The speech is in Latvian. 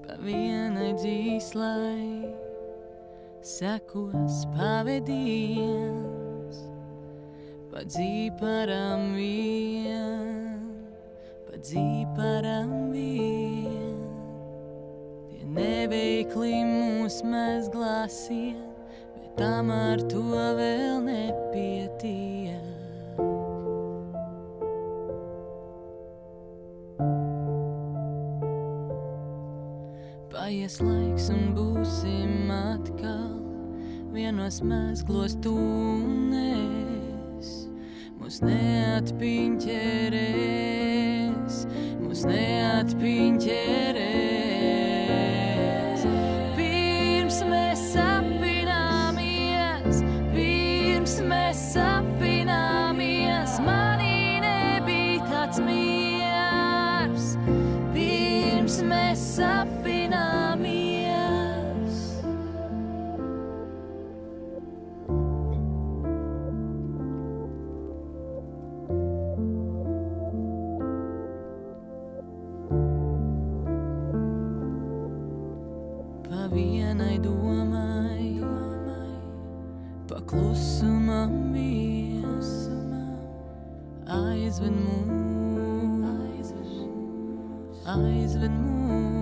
pa vienai dzīslai sekos pavediens, pa dzīparam vien, pa dzīparam vien. Tie neveikli mūs mezglāsien, bet tam ar to vēl nepietiek. Paies laiks un būsim atkal vienos mezglos tu un es. Mūs neatpiņķerēs, mūs neatpiņķerēs. Pirms mēs sapināmies, pirms mēs sapināmies, manī nebija tāds miers. Pirms mēs sapināmies. Pa vienai domai, pa klusumam vien, aizved mūs, aizved mūs.